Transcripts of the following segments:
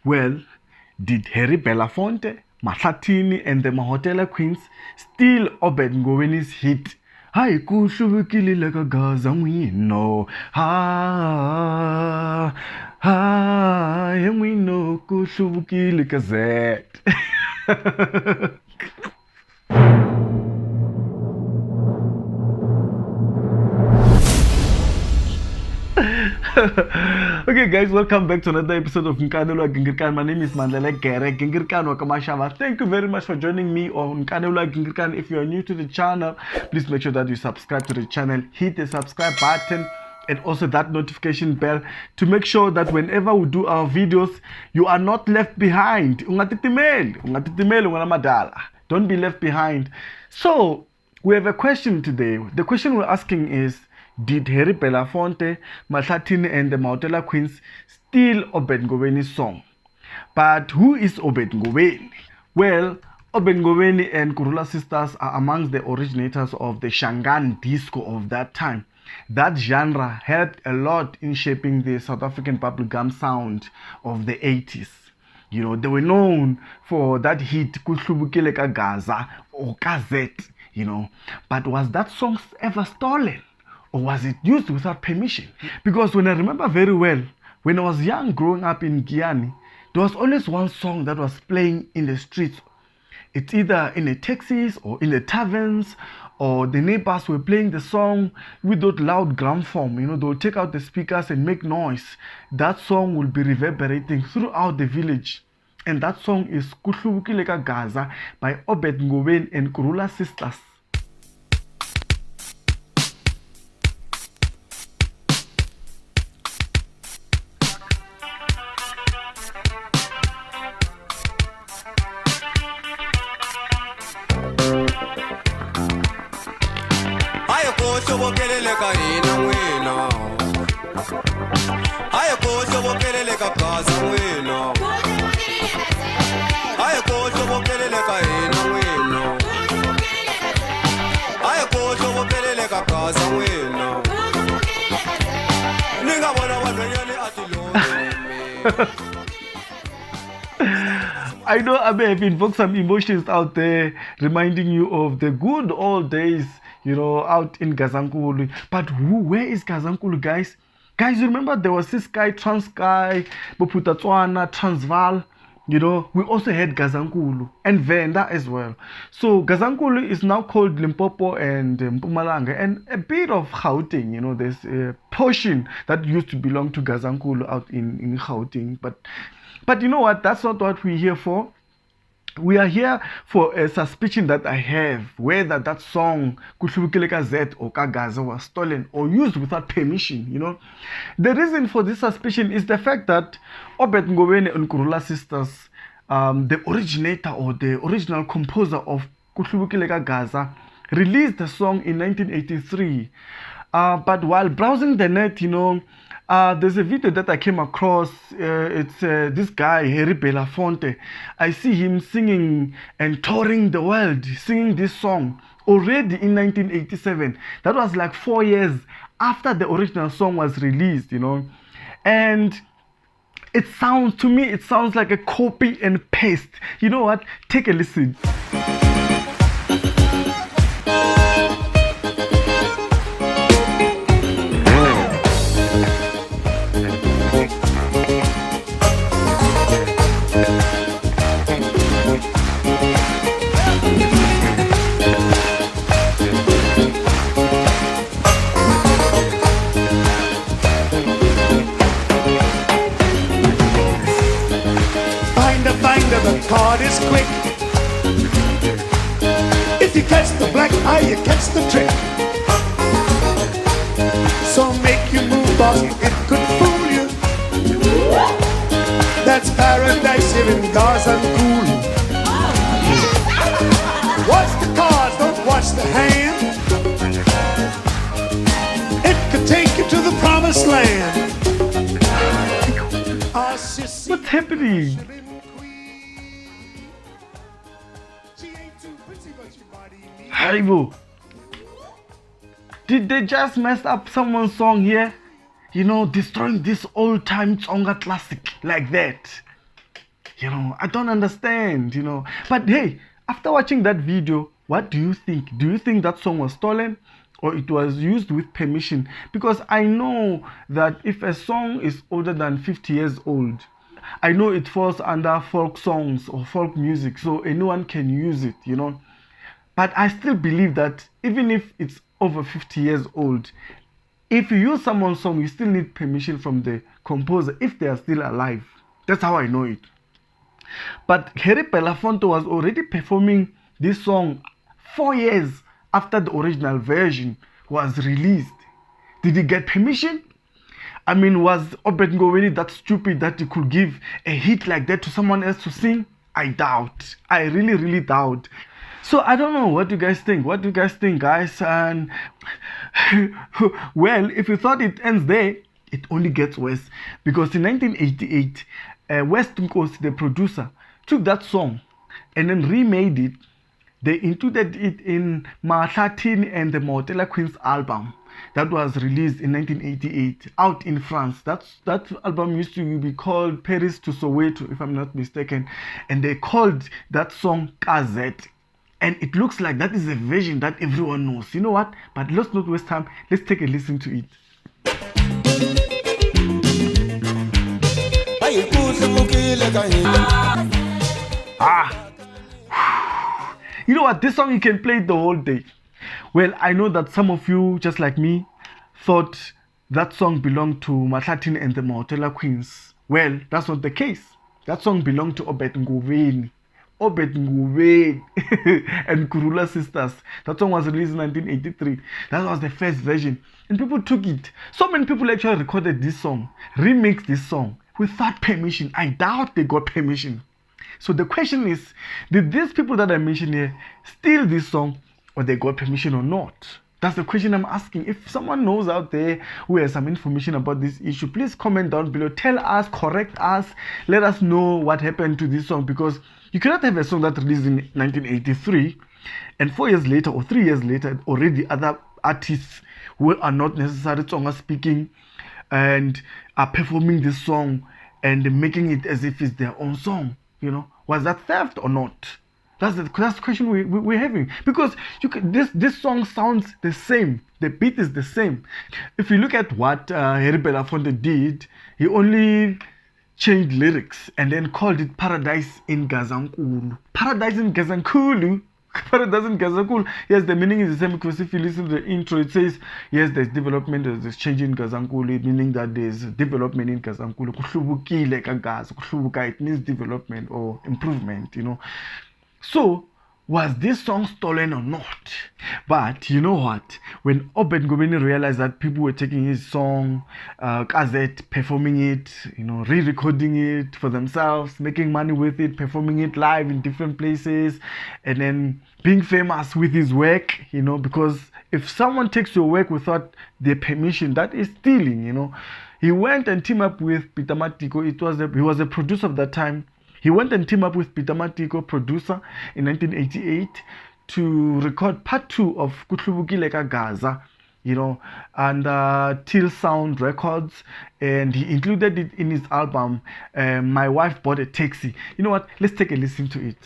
Well, did Harry Belafonte, Mahlathini and the Mahotela Queens steal Obet Ngobeni's hit? Hai kushubukile like a gaza we know. Ha and we know kushubukile like a ZET. Okay guys, welcome back to another episode of Nkanelwa Gingirkan. My name is Mandlele Gere Gingirkan Wakamashava. Thank you very much for joining me on Nkanelwa Gingirkan. If you are new to the channel, please make sure that you subscribe to the channel, hit the subscribe button and also that notification bell to make sure that whenever we do our videos, you are not left behind. Don't be left behind. So we have a question today. The question we're asking is, did Harry Belafonte, Mahlathini and the Mahotela Queens steal Obet Ngobeni's song? But who is Obet Ngobeni? Well, Obet Ngobeni and Kurula sisters are amongst the originators of the Shangaan disco of that time. That genre helped a lot in shaping the South African bubblegum sound of the 80s. You know, they were known for that hit Kuhlubukile ka Gaza or Kazet, you know. But was that song ever stolen? Or was it used without permission? Because when I remember very well, when I was young growing up in Giyani, there was always one song that was playing in the streets. It's either in the taxis or in the taverns, or the neighbors were playing the song with that loud gramophone. You know, they'll take out the speakers and make noise. That song will be reverberating throughout the village. And that song is Kuhlubukile ka Gaza by Obet Ngobeni and Kurula sisters. I know I may have invoked some emotions out there, reminding you of the good old days, you know, out in Gazankulu. But where is Gazankulu, guys? Guys, you remember there was this guy, Transkei, Bophuthatswana, Transvaal. You know, we also had Gazankulu and Venda as well. So Gazankulu is now called Limpopo and Mpumalanga and a bit of Gauteng. You know, there's a portion that used to belong to Gazankulu out in Gauteng. But you know what? That's not what we're here for. We are here for a suspicion that I have, whether that song Kuhlubukile ka ZET or ka Gaza was stolen or used without permission, you know. The reason for this suspicion is the fact that Obet Ngobeni and Kurula sisters, the originator or the original composer of Kuhlubukile ka Gaza, released the song in 1983. But while browsing the net, you know, there's a video that I came across. It's this guy, Harry Belafonte. I see him singing and touring the world, singing this song already in 1987. That was like 4 years after the original song was released, you know. And it sounds like a copy and paste. You know what? Take a listen. The card is quick. If you catch the black eye, you catch the trick. So make you move, boss, it could fool you. That's paradise here in Gazankulu. Watch the cards, don't watch the hand. It could take you to the promised land. What's happening? Haribo, did they just mess up someone's song here? You know, destroying this old-time Tsonga classic like that. You know, I don't understand, you know. But hey, after watching that video, what do you think? Do you think that song was stolen or it was used with permission? Because I know that if a song is older than 50 years old, I know it falls under folk songs or folk music, so anyone can use it, you know. But I still believe that even if it's over 50 years old, if you use someone's song, you still need permission from the composer if they are still alive. That's how I know it. But Belafonte was already performing this song 4 years after the original version was released. Did he get permission? I mean, was Obet Ngobeni that stupid that he could give a hit like that to someone else to sing? I doubt. I really, really doubt. So I don't know. What do you guys think? What do you guys think, guys? And well, if you thought it ends there, it only gets worse. Because in 1988, West Nkosi, the producer, took that song and then remade it. They included it in Mahlathini and the Mahotela Queen's album that was released in 1988 out in France. That album used to be called Paris to Soweto, if I'm not mistaken, and they called that song ZET. And it looks like that is a version that everyone knows. You know what? But let's not waste time. Let's take a listen to it. You know what? This song you can play it the whole day. Well, I know that some of you, just like me, thought that song belonged to Mahlathini and the Mahotela Queens. Well, that's not the case. That song belonged to Obet Ngobeni. Obet Ngobeni and Kurula Sisters. That song was released in 1983. That was the first version. And people took it. So many people actually recorded this song, remixed this song without permission. I doubt they got permission. So the question is, did these people that I mentioned here steal this song or they got permission or not? That's the question I'm asking. If someone knows out there who has some information about this issue, please comment down below. Tell us, correct us, let us know what happened to this song, because you cannot have a song that released in 1983 and 4 years later or 3 years later already other artists who are not necessarily Tsonga speaking and are performing this song and making it as if it's their own song. You know, was that theft or not? That's the question we're having, because this song sounds the same. The beat is the same. If you look at what Belafonte did, he only changed lyrics and then called it Paradise in Gazankulu. Paradise in Gazankulu. Paradise in Gazankulu. Yes, the meaning is the same, because if you listen to the intro, it says, yes, there's development, there's change in Gazankulu, meaning that there's development in Gazankulu. Kuhlubukile kagaza. Kuhlubuka, it means development or improvement, you know. So, was this song stolen or not? But you know what? When Obet Ngobeni realized that people were taking his song, ZET, performing it, you know, re-recording it for themselves, making money with it, performing it live in different places, and then being famous with his work, you know, because if someone takes your work without their permission, that is stealing, you know. He went and teamed up with Peter Matiko. He was a producer of that time. He went and teamed up with Peter Matiko, producer, in 1988 to record part 2 of Kuhlubukile Kagaza, you know, and Till Sound Records, and he included it in his album, My Wife Bought a Taxi. You know what? Let's take a listen to it.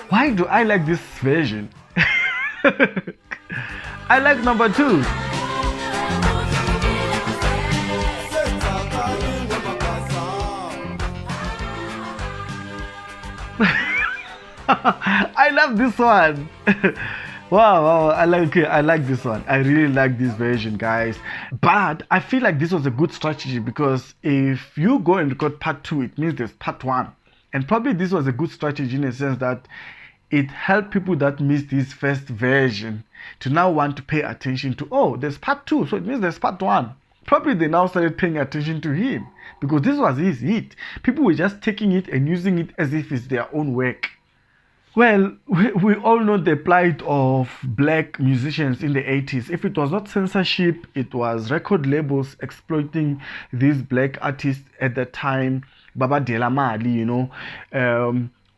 Why do I like this version? I like number 2. I love this one. Wow, I like this one. I really like this version, guys. But I feel like this was a good strategy, because if you go and record part 2, it means there's part 1. And probably this was a good strategy in a sense that it helped people that missed this first version to now want to pay attention to, oh, there's part 2, so it means there's part 1. Probably they now started paying attention to him because this was his hit. People were just taking it and using it as if it's their own work. Well, we all know the plight of black musicians in the 80s. If it was not censorship, it was record labels exploiting these black artists at the time, Baba Dela Mali, you know,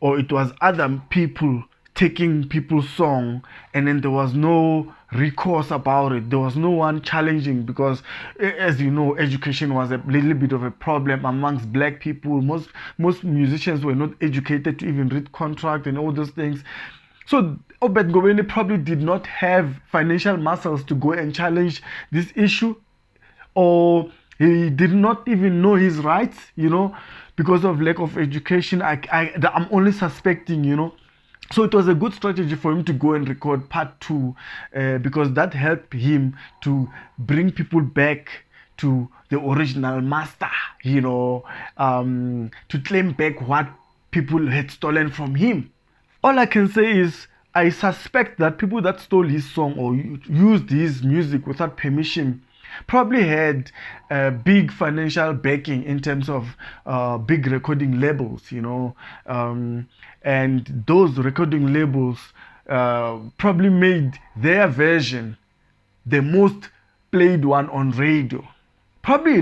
or it was other people taking people's song, and then there was no recourse about it. There was no one challenging, because as you know, education was a little bit of a problem amongst black people. Most musicians were not educated to even read contract and all those things. So Obet Ngobeni probably did not have financial muscles to go and challenge this issue, or he did not even know his rights, you know, because of lack of education. I'm only suspecting, you know. So it was a good strategy for him to go and record part 2, because that helped him to bring people back to the original master, you know, to claim back what people had stolen from him. All I can say is I suspect that people that stole his song or used his music without permission probably had big financial backing in terms of big recording labels, you know, and those recording labels probably made their version the most played one on radio. Probably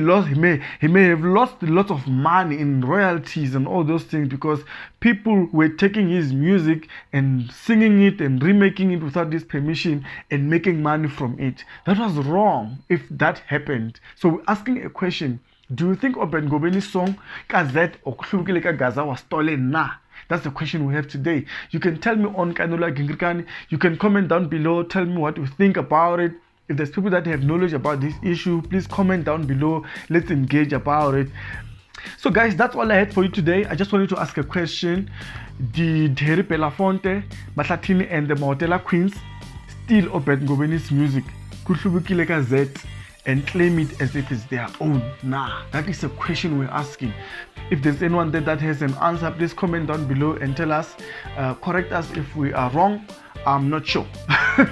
he may have lost a lot of money in royalties and all those things, because people were taking his music and singing it and remaking it without his permission and making money from it. That was wrong if that happened. So we're asking a question: do you think Obet Ngobeni's song ZET or Kuhlubukile Ka Gaza was stolen? Nah. That's the question we have today. You can tell me on Kanola Gingirikani. You can comment down below. Tell me what you think about it. If there's people that have knowledge about this issue, please comment down below. Let's engage about it. So guys, that's all I had for you today. I just wanted to ask a question. Did Belafonte, Mahlathini and the Mahotela Queens steal Obet Ngobeni's music, Kuhlubukile Ka ZET, and claim it as if it's their own? Nah, that is a question we're asking. If there's anyone there that has an answer, please comment down below and tell us, correct us if we are wrong. I'm not sure.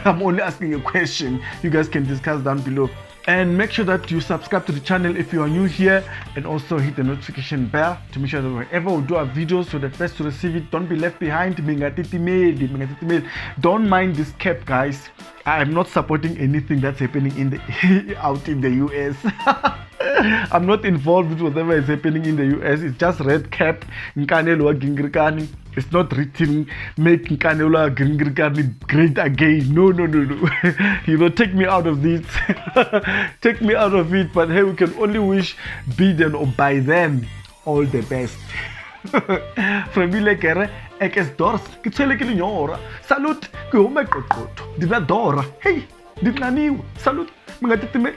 I'm only asking a question. You guys can discuss down below. And make sure that you subscribe to the channel if you are new here, and also hit the notification bell to make sure that whenever we do our videos, you're the first to receive it. Don't be left behind. Don't mind this cap, guys. I'm not supporting anything that's happening in the out in the US. I'm not involved with whatever is happening in the US. It's just red cap. It's not written make Nkanelwa Gingirikani great again. No. You know, take me out of this. Take me out of it. But hey, we can only wish Biden or by them all the best. From Vilekere, Ekes Dors, Kitselekili Nyora. Salute, Kumekoto. Dinadora. Hey, Dinaniw. Salute. Mingatitime.